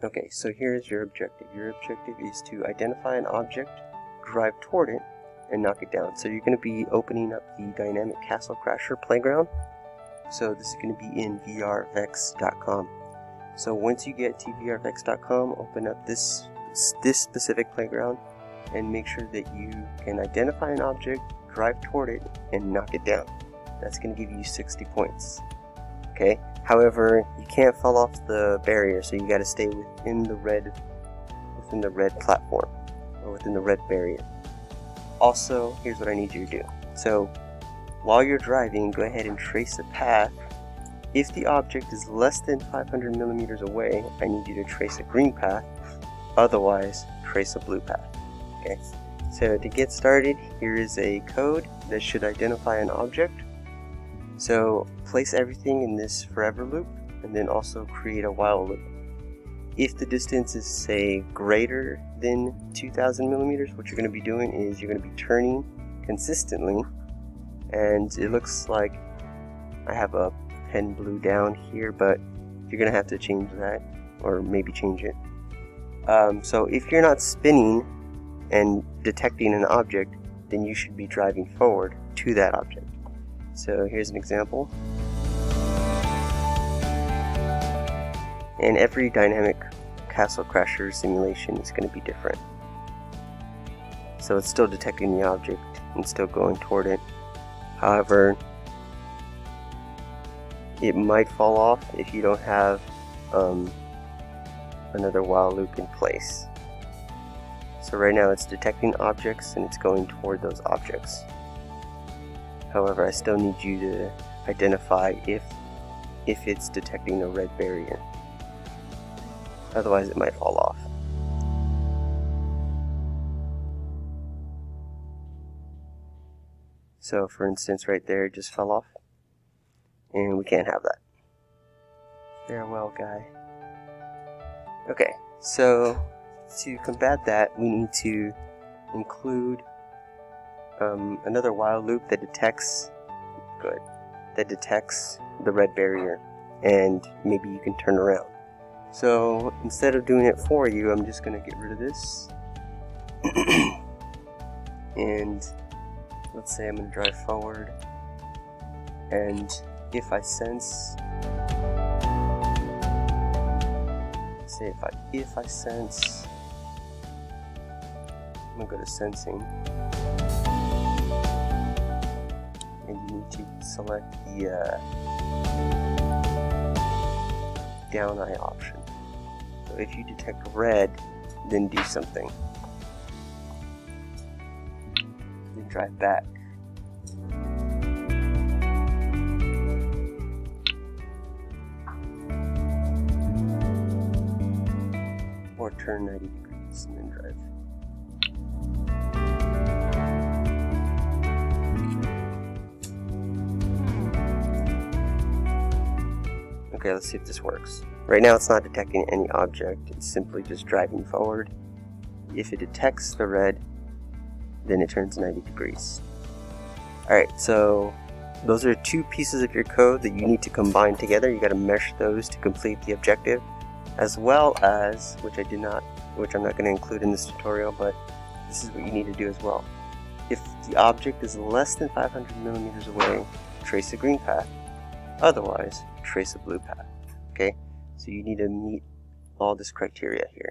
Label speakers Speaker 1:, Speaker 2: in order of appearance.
Speaker 1: Okay, so here's your objective. Your objective is to identify an object, drive toward it, and knock it down. So you're going to be opening up the Dynamic Castle Crasher playground. So this is going to be in VEXcode.com. So once you get to VEXcode.com, open up this specific playground and make sure that you can identify an object, drive toward it, and knock it down. That's going to give you 60 points. Okay. However, you can't fall off the barrier, so you got to stay within the red platform, or within the red barrier. Also, here's what I need you to do. So, while you're driving, go ahead and trace a path. If the object is less than 500 millimeters away, I need you to trace a green path. Otherwise, trace a blue path. Okay. So to get started, here is a code that should identify an object. So place everything in this forever loop, and then also create a while loop. If the distance is, say, greater than 2000 millimeters, what you're going to be doing is you're going to be turning consistently, and it looks like I have a pen blue down here, but you're going to have to change that, or maybe change it. So if you're not spinning and detecting an object, then you should be driving forward to that object. So here's an example. And every Dynamic Castle Crasher simulation is going to be different. So it's still detecting the object and still going toward it. However, it might fall off if you don't have another while loop in place. So right now it's detecting objects and it's going toward those objects. However, I still need you to identify if it's detecting a red barrier. Otherwise it might fall off. So for instance right there it just fell off. And we can't have that. Farewell, guy. Okay, so to combat that we need to include another while loop that detects the red barrier, and maybe you can turn around. So instead of doing it for you, I'm just going to get rid of this. And let's say I'm going to drive forward, and if I sense, if I sense, I'm going to go to sensing. And you need to select the down eye option. So if you detect red, then do something. Then drive back. Or turn 90 degrees and then drive. Okay, let's see if this works. Right now it's not detecting any object, it's simply just driving forward. If it detects the red, then it turns 90 degrees. Alright, so those are two pieces of your code that you need to combine together. You got to mesh those to complete the objective, as well as, which I'm not going to include in this tutorial, but this is what you need to do as well. If the object is less than 500 millimeters away, trace a green path. Otherwise, trace a blue path. Okay, so you need to meet all this criteria here.